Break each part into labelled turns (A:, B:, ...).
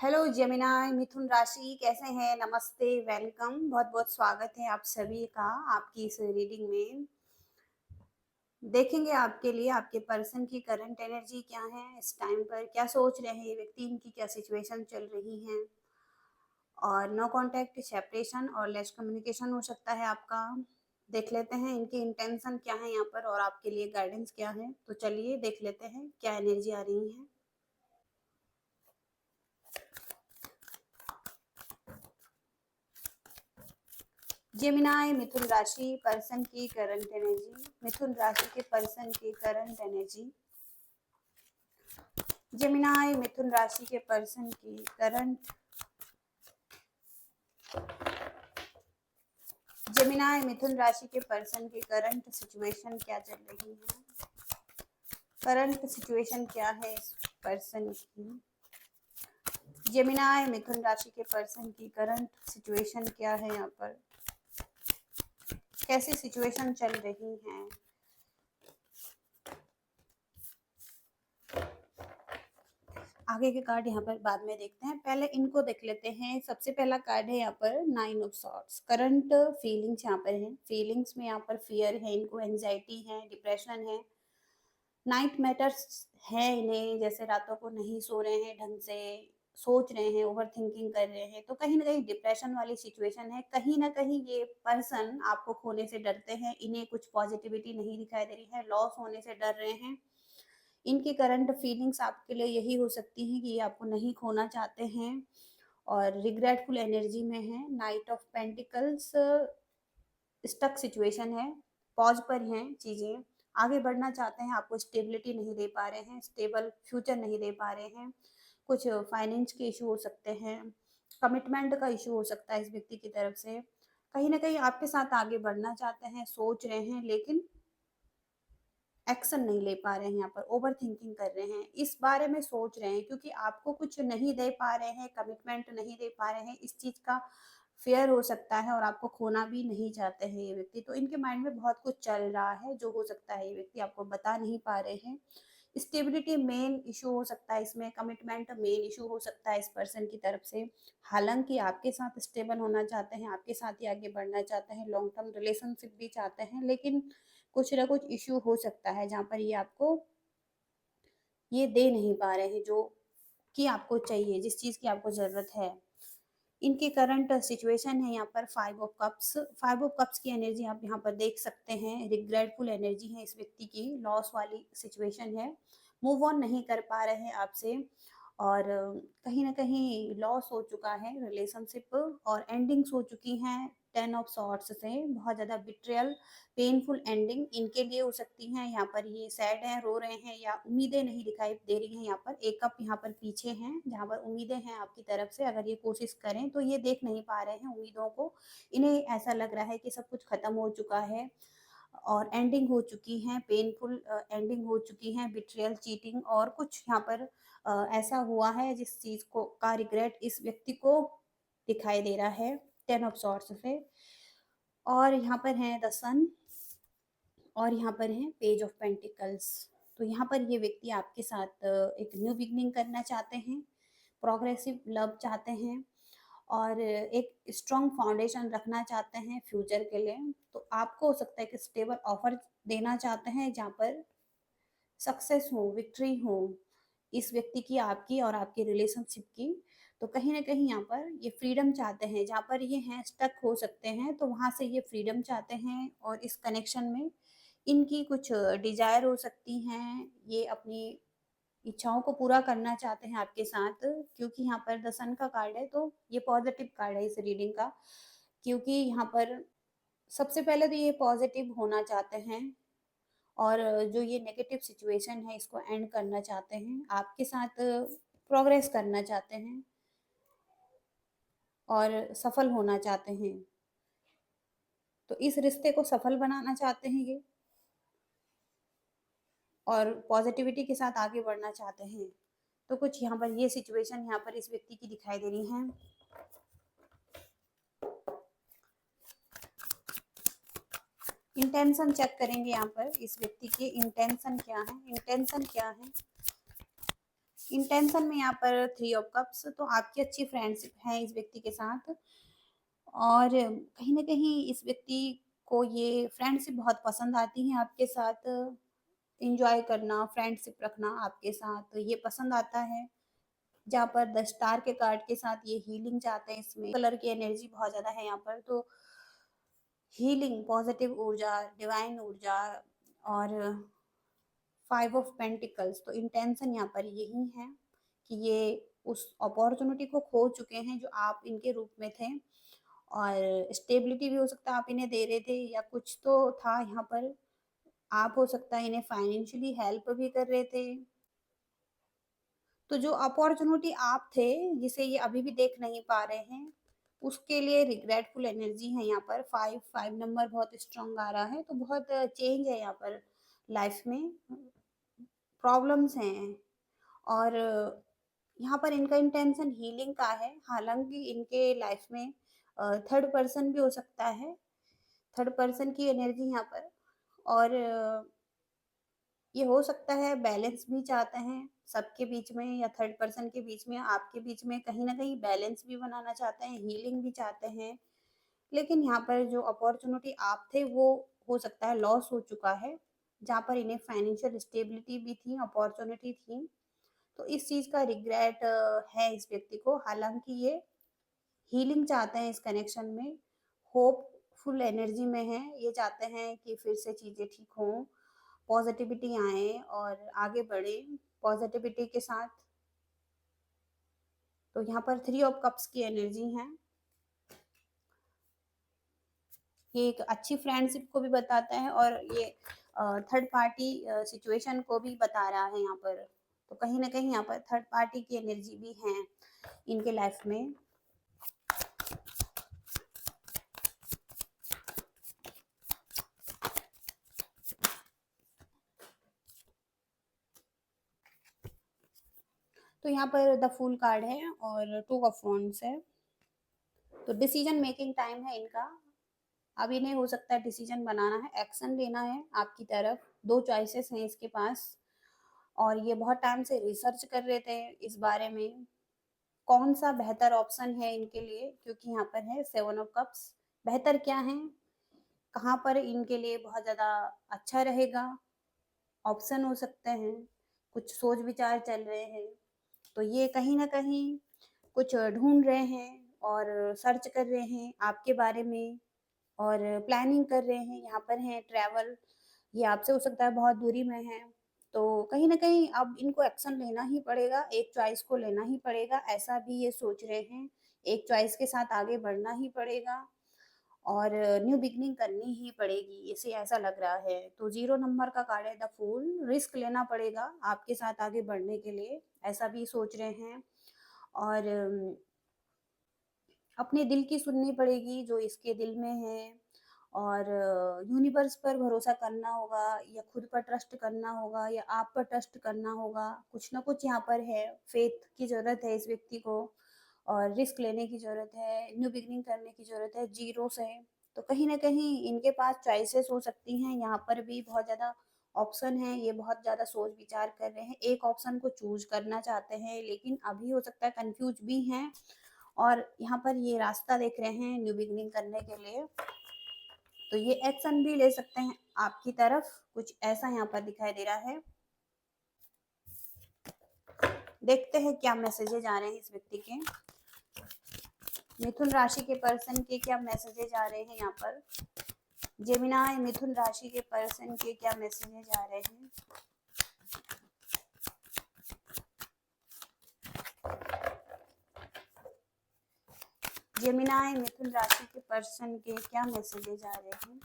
A: Hello Gemini मिथुन राशि कैसे हैं। नमस्ते, वेलकम, बहुत बहुत स्वागत है आप सभी का आपकी इस रीडिंग में। देखेंगे आपके लिए आपके पर्सन की करंट एनर्जी क्या है, इस टाइम पर क्या सोच रहे हैं ये व्यक्ति, इनकी क्या सिचुएशन चल रही है। और नो कांटेक्ट, सेपरेशन और लेस कम्युनिकेशन हो सकता है आपका। देख लेते हैं इनकी इंटेंशन क्या है यहाँ पर और आपके लिए गाइडेंस क्या है। तो चलिए देख लेते हैं क्या एनर्जी आ रही है। जेमिनाई मिथुन राशि पर्सन की करंट एनर्जी, मिथुन राशि के पर्सन की करंट एनर्जी। जेमिनाई मिथुन राशि के पर्सन की करंट, जेमिनाई मिथुन राशि के पर्सन की करंट सिचुएशन क्या चल रही है। करंट सिचुएशन क्या है इस पर्सन की। जेमिनाई मिथुन राशि के पर्सन की करंट सिचुएशन क्या है, यहाँ पर कैसी सिचुएशन चल रही है। आगे के कार्ड यहाँ पर बाद में देखते हैं, पहले इनको देख लेते हैं। सबसे पहला कार्ड है यहाँ पर 9 ऑफ सॉर्ड्स। करंट फीलिंग्स यहाँ पर है। फीलिंग्स में यहाँ पर फियर है, इनको एंजाइटी है, डिप्रेशन है, नाइट मैटर्स है इन्हें, जैसे रातों को नहीं सो रहे हैं ढंग से, सोच रहे हैं, ओवर थिंकिंग कर रहे हैं। तो कहीं ना कहीं डिप्रेशन वाली सिचुएशन है। कहीं ना कहीं ये पर्सन आपको खोने से डरते हैं, इन्हें कुछ पॉजिटिविटी नहीं दिखाई दे रही है, लॉस होने से डर रहे हैं। इनकी करंट फीलिंग्स आपके लिए यही हो सकती है कि ये आपको नहीं खोना चाहते हैं और रिग्रेटफुल एनर्जी में है। Knight of pentacles, stuck situation है, पॉज पर हैं चीजें, आगे बढ़ना चाहते हैं, आपको स्टेबिलिटी नहीं दे पा रहे हैं, स्टेबल फ्यूचर नहीं दे पा रहे हैं। कुछ फाइनेंस के इशू हो सकते हैं, कमिटमेंट का इशू हो सकता है इस व्यक्ति की तरफ से। कहीं ना कहीं आपके साथ आगे बढ़ना चाहते हैं, सोच रहे हैं, लेकिन एक्शन नहीं ले पा रहे हैं। यहाँ पर ओवर थिंकिंग कर रहे हैं, इस बारे में सोच रहे हैं, क्योंकि आपको कुछ नहीं दे पा रहे हैं, कमिटमेंट नहीं दे पा रहे हैं, इस चीज का फेयर हो सकता है और आपको खोना भी नहीं चाहते हैं ये व्यक्ति। तो इनके माइंड में बहुत कुछ चल रहा है जो हो सकता है ये व्यक्ति आपको बता नहीं पा रहे हैं। स्टेबिलिटी मेन इशू हो सकता है इसमें, कमिटमेंट मेन इशू हो सकता है इस पर्सन की तरफ से। हालांकि आपके साथ स्टेबल होना चाहते हैं, आपके साथ ही आगे बढ़ना चाहते हैं, लॉन्ग टर्म रिलेशनशिप भी चाहते हैं, लेकिन कुछ ना कुछ इश्यू हो सकता है जहाँ पर ये आपको ये दे नहीं पा रहे हैं जो कि आपको चाहिए, जिस चीज़ की आपको ज़रूरत है। इनकी करंट सिचुएशन है यहाँ पर 5 ऑफ कप्स। 5 ऑफ कप्स की एनर्जी आप यहाँ पर देख सकते हैं, रिग्रेटफुल एनर्जी है इस व्यक्ति की, लॉस वाली सिचुएशन है, मूव ऑन नहीं कर पा रहे हैं आपसे और कहीं ना कहीं लॉस हो चुका है रिलेशनशिप और एंडिंग्स हो चुकी हैं 10 ऑफ सॉर्ट्स से। बहुत ज़्यादा बिट्रियल, पेनफुल एंडिंग इनके लिए हो सकती है। यहाँ पर ये सैड हैं, रो रहे हैं या उम्मीदें नहीं दिखाई दे रही हैं। यहाँ पर एक कप यहाँ पर पीछे हैं जहाँ पर उम्मीदें हैं आपकी तरफ से, अगर ये कोशिश करें तो ये देख नहीं पा रहे हैं उम्मीदों को। इन्हें ऐसा लग रहा है कि सब कुछ खत्म हो चुका है और एंडिंग हो चुकी है, पेनफुल एंडिंग हो चुकी है, बिट्रियल, चीटिंग और कुछ यहाँ पर ऐसा हुआ है जिस चीज को का रिग्रेट इस व्यक्ति को दिखाई दे रहा है 10 ऑफ सॉर्ट्स से। और यहाँ पर है द सन और यहाँ पर है पेज ऑफ पेंटिकल्स। तो यहाँ पर ये व्यक्ति आपके साथ एक न्यू बिगनिंग करना चाहते हैं, प्रोग्रेसिव लव चाहते हैं और एक स्ट्रॉन्ग फाउंडेशन रखना चाहते हैं फ्यूचर के लिए। तो आपको हो सकता है कि स्टेबल ऑफर देना चाहते हैं जहाँ पर सक्सेस हो, विक्ट्री हो इस व्यक्ति की, आपकी और आपकी रिलेशनशिप की। तो कहीं ना कहीं यहाँ पर ये फ्रीडम चाहते हैं, जहाँ पर ये हैं स्टक हो सकते हैं तो वहां से ये फ्रीडम चाहते हैं। और इस कनेक्शन में इनकी कुछ डिजायर हो सकती हैं, ये अपनी इच्छाओं को पूरा करना चाहते हैं आपके साथ, क्योंकि यहाँ पर द सन का कार्ड है तो ये पॉजिटिव कार्ड है इस रीडिंग का। क्योंकि यहाँ पर सबसे पहले तो ये पॉजिटिव होना चाहते हैं और जो ये नेगेटिव सिचुएशन है इसको एंड करना चाहते हैं, आपके साथ प्रोग्रेस करना चाहते हैं और सफल होना चाहते हैं। तो इस रिश्ते को सफल बनाना चाहते हैं ये और पॉजिटिविटी के साथ आगे बढ़ना चाहते हैं। तो कुछ यहाँ पर ये सिचुएशन यहाँ पर इस व्यक्ति की दिखाई दे रही है। इंटेंशन चेक करेंगे यहाँ पर इस व्यक्ति की इंटेंशन क्या है, इंटेंशन क्या है। इंटेंशन में यहाँ पर 3 ऑफ कप्स, तो आपकी अच्छी फ्रेंडशिप है इस व्यक्ति के साथ और कहीं न कहीं इस व्यक्ति को ये फ्रेंडशिप बहुत पसंद आती है आपके साथ, एन्जॉय करना, फ्रेंडशिप रखना आपके साथ ये पसंद आता है। जहाँ पर 10 स्टार के कार्ड के साथ ये हीलिंग चाहते हैं, इसमें कलर की एनर्जी बहुत ज़्यादा है यहाँ पर, तो हीलिंग, पॉजिटिव ऊर्जा, डिवाइन ऊर्जा और 5 ऑफ पेंटिकल्स, तो इंटेंशन यहाँ पर यही है कि ये उस अपॉर्चुनिटी को खो चुके हैं जो आप इनके रूप में थे और स्टेबिलिटी भी हो सकता है आप इन्हें दे रहे थे या कुछ तो था यहाँ पर। आप हो सकता है इन्हें फाइनेंशियली हेल्प भी कर रहे थे। तो जो अपॉर्चुनिटी आप थे, जिसे ये अभी भी देख नहीं पा रहे हैं, उसके लिए रिग्रेटफुल एनर्जी है यहाँ पर। 5 नंबर बहुत स्ट्रॉन्ग आ रहा है, तो बहुत चेंज है यहाँ पर लाइफ में, प्रॉब्लम्स हैं और यहाँ पर इनका इंटेंशन हीलिंग का है। हालाँकि इनके लाइफ में थर्ड पर्सन भी हो सकता है, थर्ड पर्सन की एनर्जी यहाँ पर और ये हो सकता है बैलेंस भी चाहते हैं सबके बीच में या थर्ड पर्सन के बीच में, आपके बीच में कहीं न कहीं बैलेंस भी बनाना चाहते हैं, हीलिंग भी चाहते हैं। लेकिन यहाँ पर जो अपॉर्च्युनिटी आप थे वो हो सकता है लॉस हो चुका है, जहाँ पर इन्हें फाइनेंशियल स्टेबिलिटी भी थी, अपॉर्च्युनिटी थी। तो इस चीज़ का रिग्रेट है इस व्यक्ति को। हालाँकि ये हीलिंग चाहते हैं इस कनेक्शन में, होपफुल एनर्जी में हैं, ये चाहते हैं कि फिर से चीज़ें ठीक हों, पॉज़िटिविटी आए और आगे बढ़ें पॉज़िटिविटी के साथ। तो यहाँ पर 3 ऑफ कप्स की एनर्जी है। ये एक अच्छी फ्रेंडशिप को भी बताता है और ये थर्ड पार्टी सिचुएशन को भी बता रहा है यहाँ पर। तो कहीं न कहीं यहाँ पर थर्ड पार्टी की एनर्जी भी है इनके लाइफ में। तो यहाँ पर द फूल कार्ड है और 2 ऑफ वांड्स है। तो डिसीजन मेकिंग टाइम है इनका। अब इन्हें हो सकता है डिसीजन बनाना है, एक्शन लेना है आपकी तरफ। 2 चॉइसेस हैं इसके पास और ये बहुत टाइम से रिसर्च कर रहे थे इस बारे में, कौन-सा बेहतर ऑप्शन है इनके लिए, क्योंकि यहाँ पर है 7 ऑफ कप्स। बेहतर क्या है? कहाँ पर इनके लिए बहुत ज़्यादा अच्छा रहेगा? ऑप्शन हो सकते हैं, कुछ सोच-विचार चल रहे हैं। तो ये कहीं न कहीं कुछ ढूँढ रहे हैं और सर्च कर रहे हैं आपके बारे में और प्लानिंग कर रहे हैं। यहाँ पर हैं ट्रैवल, ये आपसे हो सकता है बहुत दूरी में हैं। तो कहीं न कहीं अब इनको एक्शन लेना ही पड़ेगा, एक चॉइस को लेना ही पड़ेगा, ऐसा भी ये सोच रहे हैं। एक चॉइस के साथ आगे बढ़ना ही पड़ेगा और न्यू बिगिनिंग करनी ही पड़ेगी, इसे ऐसा लग रहा है। तो 0 नंबर का कार्ड है द फूल, रिस्क लेना पड़ेगा आपके साथ आगे बढ़ने के लिए, ऐसा भी सोच रहे हैं और अपने दिल की सुननी पड़ेगी जो इसके दिल में है और यूनिवर्स पर भरोसा करना होगा या खुद पर ट्रस्ट करना होगा या आप पर ट्रस्ट करना होगा। कुछ ना कुछ यहाँ पर है, फेथ की ज़रूरत है इस व्यक्ति को और रिस्क लेने की ज़रूरत है, न्यू बिगिनिंग करने की ज़रूरत है ज़ीरो से। तो कहीं न कहीं इनके पास चॉइसेस हो सकती हैं, यहाँ पर भी बहुत ज़्यादा ऑप्शन हैं, ये बहुत ज़्यादा सोच-विचार कर रहे हैं। एक ऑप्शन को चूज़ करना चाहते हैं, लेकिन अभी हो सकता है कन्फ्यूज़ भी हैं और यहाँ पर ये रास्ता देख रहे हैं न्यू बिगिनिंग करने के लिए। तो ये एक्शन भी ले सकते हैं आपकी तरफ, कुछ ऐसा यहाँ पर दिखाई दे रहा है। देखते हैं क्या मैसेजेज आ रहे हैं इस व्यक्ति के। मिथुन राशि के पर्सन के क्या मैसेजेज आ रहे हैं यहाँ पर। जेमिनी मिथुन राशि के पर्सन के क्या मैसेजेज आ रहे हैं। जेमिनी मिथुन राशि के पर्सन के क्या मैसेजेज आ रहे हैं।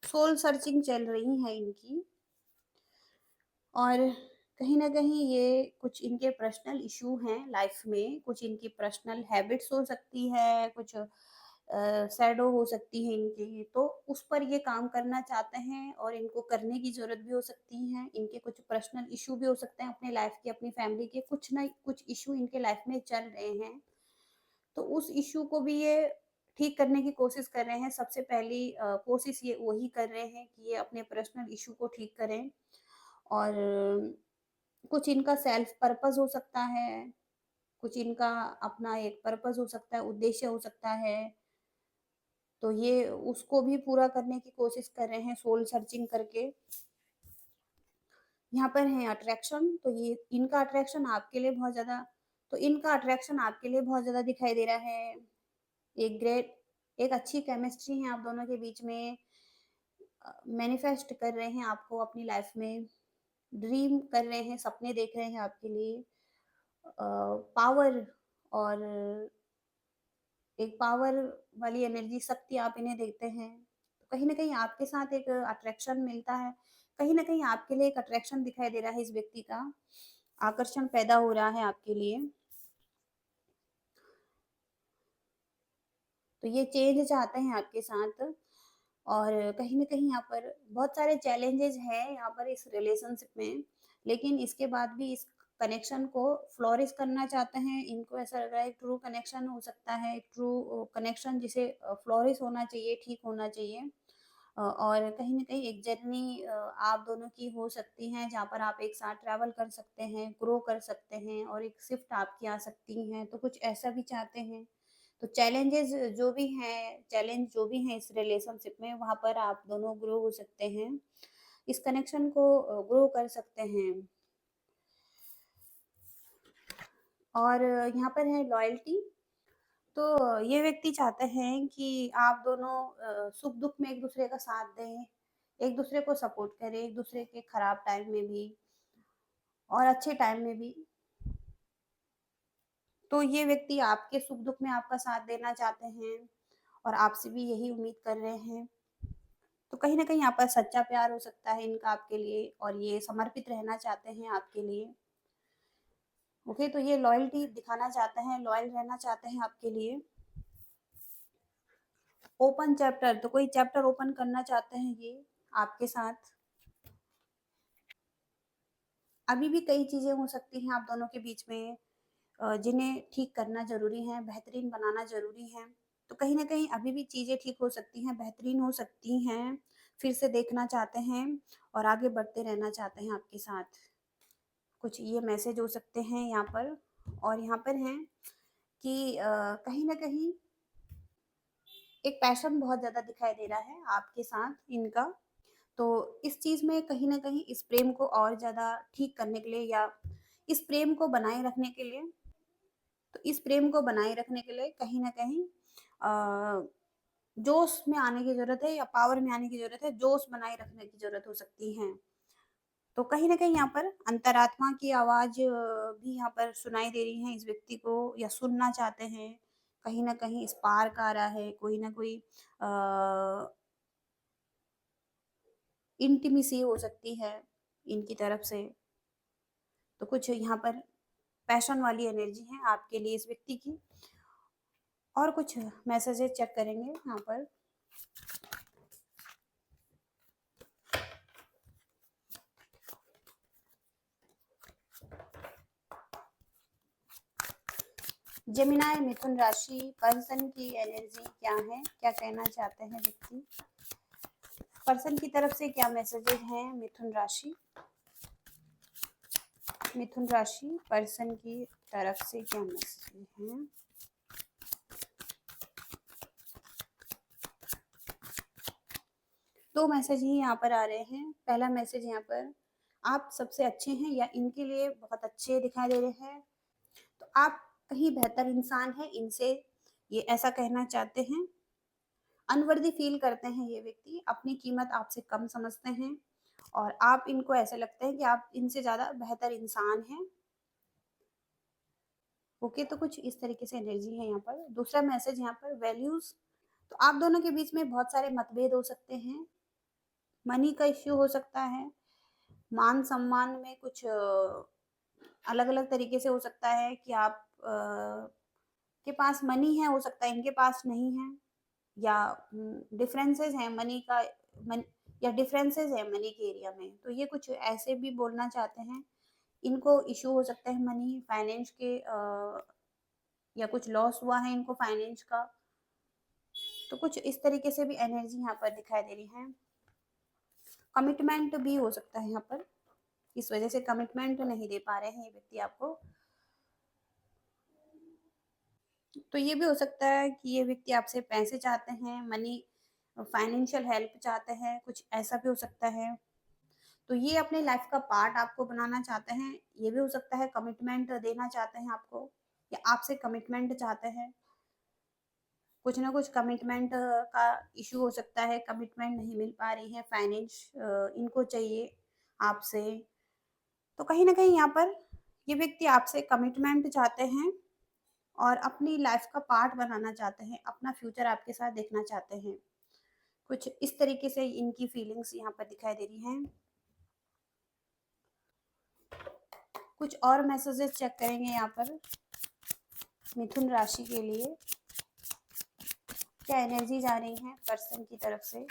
A: सोल सर्चिंग चल रही है इनकी और कहीं न कहीं ये कुछ इनके पर्सनल इश्यू हैं लाइफ में, कुछ इनकी पर्सनल हैबिट्स हो सकती है, कुछ शैडो हो सकती है इनकी, तो उस पर ये काम करना चाहते हैं और इनको करने की ज़रूरत भी हो सकती है। इनके कुछ पर्सनल इश्यू भी हो सकते हैं अपनी लाइफ के, अपनी फैमिली के, कुछ ना कुछ इश्यू इनके लाइफ में चल रहे हैं। तो उस इश्यू को भी ये ठीक करने की कोशिश कर रहे हैं। सबसे पहली कोशिश ये वही कर रहे हैं कि ये अपने पर्सनल इश्यू को ठीक करें और कुछ इनका सेल्फ पर्पस हो सकता है, कुछ इनका अपना एक पर्पस हो सकता है, उद्देश्य हो सकता है। तो ये उसको भी पूरा करने की कोशिश कर रहे हैं सोल सर्चिंग करके। यहाँ पर है अट्रैक्शन, तो ये इनका अट्रैक्शन आपके लिए बहुत ज़्यादा दिखाई दे रहा है। एक ग्रेट एक अच्छी केमिस्ट्री है आप दोनों के बीच में। मैनिफेस्ट कर रहे हैं आपको अपनी लाइफ में, ड्रीम कर रहे हैं, सपने देख रहे हैं आपके लिए। पावर और एक पावर वाली एनर्जी, शक्ति आप इन्हें देखते हैं। तो कहीं न कहीं आपके साथ एक अट्रैक्शन मिलता है। कहीं न कहीं आपके लिए एक अट्रैक्शन दिखाई दे रहा है इस व्यक्ति का। आकर्षण पैदा हो रहा है आपके लिए। तो ये चेंज चाहते हैं आपके साथ और कहीं न कहीं यहाँ पर बहुत सारे चैलेंजेज़ हैं यहाँ पर इस रिलेशनशिप में, लेकिन इसके बाद भी इस कनेक्शन को फ्लोरिश करना चाहते हैं। इनको ऐसा लग रहा है ट्रू कनेक्शन हो सकता है, एक ट्रू कनेक्शन जिसे फ्लोरिश होना चाहिए, ठीक होना चाहिए। और कहीं न कहीं एक जर्नी आप दोनों की हो सकती है जहाँ पर आप एक साथ ट्रैवल कर सकते हैं, ग्रो कर सकते हैं और एक शिफ्ट आपकी आ सकती हैं, तो कुछ ऐसा भी चाहते हैं। तो चैलेंज जो भी हैं इस रिलेशनशिप में, वहाँ पर आप दोनों ग्रो हो सकते हैं। इस कनेक्शन को ग्रो कर सकते हैं। और यहाँ पर है लॉयल्टी। तो ये व्यक्ति चाहते हैं कि आप दोनों सुख-दुख में एक-दूसरे का साथ दें, एक-दूसरे को सपोर्ट करें, एक-दूसरे के खराब टाइम में भी और अच्छे टाइम में भी। तो ये व्यक्ति आपके सुख-दुख में आपका साथ देना चाहते हैं और आपसे भी यही उम्मीद कर रहे हैं। तो कहीं न कहीं यहाँ पर सच्चा प्यार हो सकता है इनका आपके लिए और ये समर्पित रहना चाहते हैं आपके लिए। ओके, तो ये लॉयल्टी दिखाना चाहते हैं, लॉयल रहना चाहते हैं आपके लिए। ओपन चैप्टर, तो कोई चैप्टर ओपन करना चाहते हैं ये आपके साथ। अभी भी कई चीज़ें हो सकती हैं आप दोनों के बीच में जिन्हें ठीक करना ज़रूरी है, बेहतरीन बनाना ज़रूरी है। तो कहीं न कहीं अभी भी चीज़ें ठीक हो सकती हैं, बेहतरीन हो सकती हैं, फिर से देखना चाहते हैं और आगे बढ़ते रहना चाहते हैं आपके साथ। कुछ ये मैसेज हो सकते हैं यहाँ पर और यहाँ पर हैं कि कहीं न कहीं एक पैशन बहुत ज़्यादा दिखाई दे रहा है आपके साथ इनका। तो इस चीज़ में कहीं न कहीं इस प्रेम को और ज़्यादा ठीक करने के लिए या इस प्रेम को बनाए रखने के लिए कहीं न कहीं जोश में आने की ज़रूरत है या पावर में आने की ज़रूरत है, जोश बनाए रखने की ज़रूरत हो सकती है। तो कहीं न कहीं यहाँ पर अंतरात्मा की आवाज़ भी यहाँ पर सुनाई दे रही है इस व्यक्ति को या सुनना चाहते हैं। कहीं न कहीं स्पार्क आ रहा है, कोई न कोई अ, इंटिमेसी हो सकती है इनकी तरफ से। तो कुछ यहाँ पर पैशन वाली एनर्जी है आपके लिए इस व्यक्ति की। और कुछ मैसेजेस चेक करेंगे यहाँ पर। जेमिनी मिथुन राशि पर्सन की एनर्जी क्या है, क्या कहना चाहते हैं व्यक्ति, पर्सन की तरफ से क्या मैसेजेस हैं मिथुन राशि पर्सन की तरफ से क्या मैसेज हैं। दो मैसेज ही यहाँ पर आ रहे हैं। पहला मैसेज यहाँ पर आप सबसे अच्छे हैं या इनके लिए बहुत अच्छे दिखाई दे रहे हैं। तो आप कहीं बेहतर इंसान हैं इनसे, ये ऐसा कहना चाहते हैं। अनवर्दी फील करते हैं ये व्यक्ति, अपनी कीमत आपसे कम समझते हैं और आप इनको ऐसे लगते हैं कि आप इनसे ज़्यादा बेहतर इंसान हैं। ओके, तो कुछ इस तरीके से एनर्जी है यहाँ पर। दूसरा मैसेज यहाँ पर वैल्यूज़, तो आप दोनों के बीच में बहुत सारे मतभेद हो सकते हैं। मनी का इश्यू हो सकता है, मान-सम्मान में कुछ अलग-अलग तरीके से हो सकता है कि आप के पास मनी है, हो सकता है इनके पास नहीं है या डिफरेंसेस हैं मनी का मन या डिफरेंसेस हैं मनी के एरिया में। तो ये कुछ ऐसे भी बोलना चाहते हैं। इनको इश्यू हो सकता है मनी, फाइनेंस के या कुछ लॉस हुआ है इनको फाइनेंस का। तो कुछ इस तरीके से भी एनर्जी यहाँ पर दिखाई दे रही है। कमिटमेंट भी हो सकता है यहाँ पर, इस वजह से कमिटमेंट नहीं दे पा रहे हैं ये व्यक्ति आपको। तो ये भी हो सकता है कि ये व्यक्ति आपसे पैसे चाहते हैं, मनी, फाइनेंशियल हेल्प चाहते हैं, कुछ ऐसा भी हो सकता है। तो ये अपनी लाइफ का पार्ट आपको बनाना चाहते हैं, ये भी हो सकता है। कमिटमेंट देना चाहते हैं आपको, या आपसे कमिटमेंट चाहते हैं। कुछ ना कुछ कमिटमेंट का इशू हो सकता है, कमिटमेंट नहीं मिल पा रही है, फाइनेंस इनको चाहिए आपसे। तो कहीं न कहीं यहाँ पर ये व्यक्ति आपसे कमिटमेंट चाहते हैं और अपनी लाइफ का पार्ट बनाना चाहते हैं, अपना फ्यूचर आपके साथ देखना चाहते हैं। कुछ इस तरीके से इनकी फीलिंग्स यहाँ पर दिखाई दे रही हैं। कुछ और मैसेजेस चेक करेंगे यहाँ पर मिथुन राशि के लिए, क्या एनर्जी जा रही है पर्सन की तरफ से।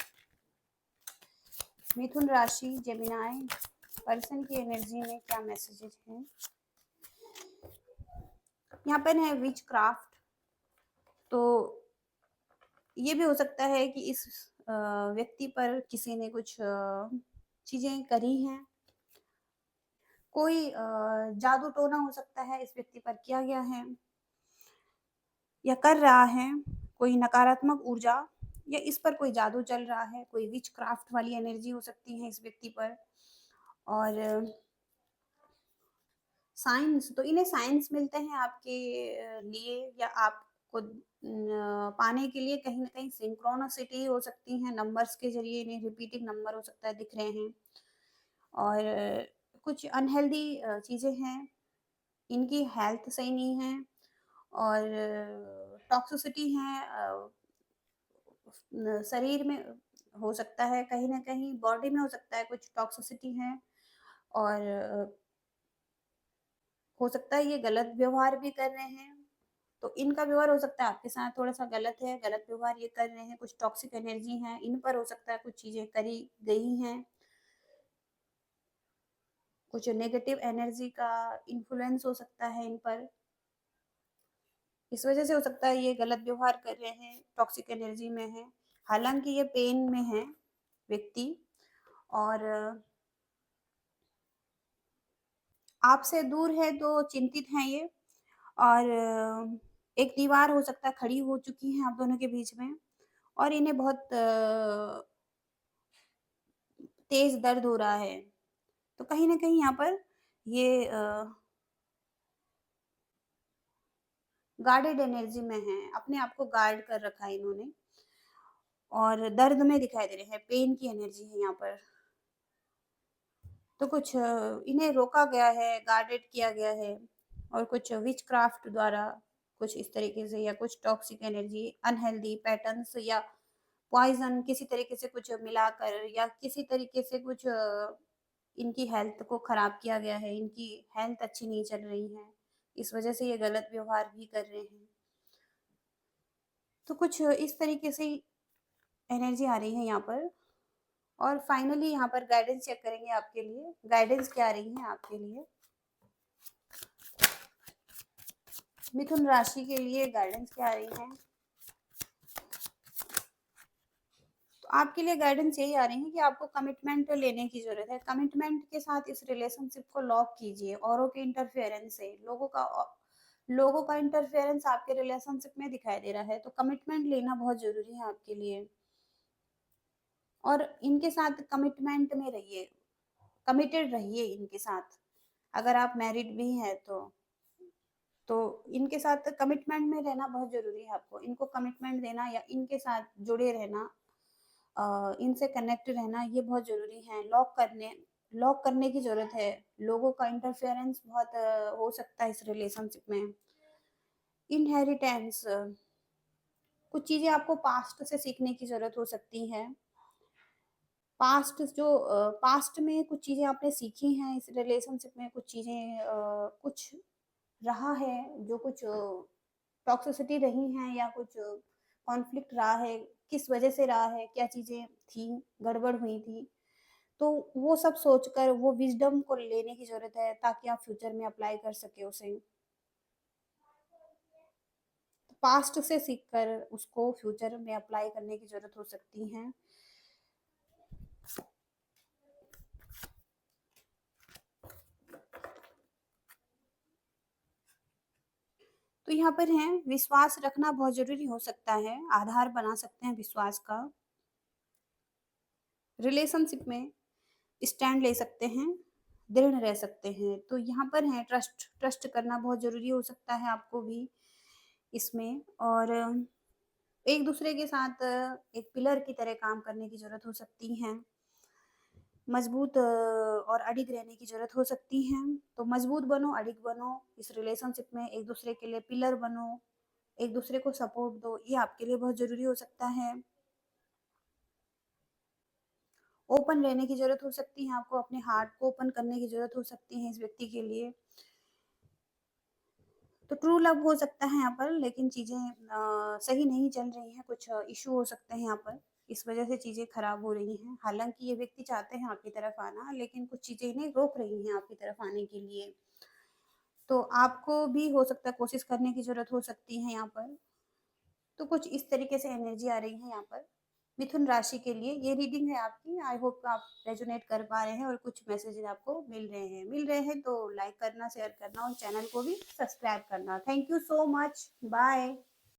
A: मिथुन राशि, जेमिनाई, पर्सन की एनर्जी में क्या मैसेजेस हैं। यहाँ पर है विच क्राफ्ट। तो ये भी हो सकता है कि इस व्यक्ति पर किसी ने कुछ चीजें करी हैं। कोई जादू टोना हो सकता है इस व्यक्ति पर किया गया है या कर रहा है। कोई नकारात्मक ऊर्जा या इस पर कोई जादू चल रहा है, कोई विच क्राफ्ट वाली एनर्जी हो सकती है इस व्यक्ति पर। और साइंस, तो इन्हें साइंस मिलते हैं आपके लिए या आपको पाने के लिए। कहीं ना कहीं सिंक्रोनसिटी हो सकती है, नंबर्स के जरिए इन्हें रिपीटिंग नंबर हो सकता है दिख रहे हैं। और कुछ अनहेल्दी चीज़ें हैं, इनकी हेल्थ सही नहीं है। और टॉक्सिसिटी है शरीर में, हो सकता है कहीं ना कहीं बॉडी में हो सकता है कुछ टॉक्सिसिटी है। और हो सकता है ये गलत व्यवहार भी कर रहे हैं। तो इनका व्यवहार हो सकता है आपके साथ थोड़ा सा गलत है, गलत व्यवहार ये कर रहे हैं। कुछ टॉक्सिक एनर्जी है इन पर, हो सकता है कुछ चीजें करी गई हैं, कुछ नेगेटिव एनर्जी का इन्फ्लुएंस हो सकता है इन पर। इस वजह से हो सकता है ये गलत व्यवहार कर रहे हैं, टॉक्सिक एनर्जी में है। हालांकि ये पेन में है व्यक्ति, और आपसे दूर है तो चिंतित हैं ये। और एक दीवार हो सकता है खड़ी हो चुकी है आप दोनों के बीच में, और इन्हें बहुत तेज दर्द हो रहा है। तो कहीं न कहीं यहाँ पर ये गार्डेड एनर्जी में है, अपने आप को गार्ड कर रखा है इन्होंने, और दर्द में दिखाई दे रहे हैं, पेन की एनर्जी है यहाँ पर। तो कुछ इन्हें रोका गया है, गार्डेड किया गया है, और कुछ विचक्राफ्ट द्वारा कुछ इस तरीके से, या कुछ टॉक्सिक एनर्जी, अनहेल्दी पैटर्न्स या पॉइज़न किसी तरीके से कुछ मिलाकर, या किसी तरीके से कुछ इनकी हेल्थ को खराब किया गया है, इनकी हेल्थ अच्छी नहीं चल रही है, इस वजह से ये गलत व्यवहार भी कर रहे हैं। तो कुछ इस तरीके से एनर्जी आ रही है यहाँ पर। और फाइनली यहाँ पर गाइडेंस चेक करेंगे आपके लिए, गाइडेंस क्या आ रही है आपके लिए मिथुन राशि के लिए, गाइडेंस क्या आ रही है। तो आपके लिए गाइडेंस यही आ रही है कि आपको कमिटमेंट लेने की ज़रूरत है। कमिटमेंट के साथ इस रिलेशनशिप को लॉक कीजिए। औरों के इंटरफेरेंस से, लोगों का इंटरफेरेंस आपके रिलेशनशिप में दिखाई दे रहा है, तो कमिटमेंट लेना बहुत ज़रूरी है आपके लिए। और इनके साथ कमिटमेंट में रहिए, कमिटेड रहिए इनके साथ। अगर आप मैरिड भी हैं तो इनके साथ कमिटमेंट में रहना बहुत ज़रूरी है आपको। इनको कमिटमेंट देना या इनके साथ जुड़े रहना, इनसे कनेक्ट रहना, ये बहुत ज़रूरी है। लॉक करने की ज़रूरत है। लोगों का इंटरफेरेंस बहुत हो सकता है इस रिलेशनशिप में। इनहेरिटेंस, कुछ चीज़ें आपको पास्ट से सीखने की ज़रूरत हो सकती है। पास्ट में कुछ चीज़ें आपने सीखी हैं इस रिलेशनशिप में, कुछ चीज़ें कुछ रहा है, जो कुछ टॉक्सिसिटी रही हैं या कुछ कॉन्फ्लिक्ट रहा है, किस वजह से रहा है, क्या चीज़ें थी, गड़बड़ हुई थी। तो वो सब सोचकर वो विज़डम को लेने की ज़रूरत है, ताकि आप फ्यूचर में अप्लाई कर सकें उसे। पास्ट से सीखकर उसको फ्यूचर में अप्लाई करने की ज़रूरत हो सकती है। तो यहाँ पर है विश्वास रखना बहुत ज़रूरी हो सकता है, आधार बना सकते हैं विश्वास का। रिलेशनशिप में स्टैंड ले सकते हैं, दृढ़ रह सकते हैं। तो यहाँ पर है ट्रस्ट ट्रस्ट करना बहुत ज़रूरी हो सकता है आपको भी इसमें, और एक-दूसरे के साथ एक पिलर की तरह काम करने की ज़रूरत हो सकती है। मज़बूत और अडिग रहने की ज़रूरत हो सकती है। तो मज़बूत बनो, अडिग बनो, इस रिलेशनशिप में एक-दूसरे के लिए पिलर बनो, एक-दूसरे को सपोर्ट दो, ये आपके लिए बहुत ज़रूरी हो सकता है। ओपन रहने की ज़रूरत हो सकती है आपको, अपने हार्ट को ओपन करने की ज़रूरत हो सकती है इस व्यक्ति के लिए। तो ट्रू लव हो सकता है यहाँ पर, लेकिन चीज़ें सही नहीं चल रही हैं, कुछ इश्यू हो सकते हैं यहाँ पर, इस वजह से चीज़ें खराब हो रही हैं। हालाँकि ये व्यक्ति चाहते हैं आपकी तरफ आना, लेकिन कुछ चीज़ें इन्हें रोक रही हैं आपकी तरफ आने के लिए। तो आपको भी हो सकता है कोशिश करने की ज़रूरत हो सकती है यहाँ पर। तो कुछ इस तरीके से एनर्जी आ रही है यहाँ पर मिथुन राशि के लिए। ये रीडिंग है आपकी। आई होप आप रेजोनेट कर पा रहे हैं और कुछ मैसेजेस आपको मिल रहे हैं तो लाइक करना, शेयर करना और चैनल को भी सब्सक्राइब करना। Thank you so much. Bye.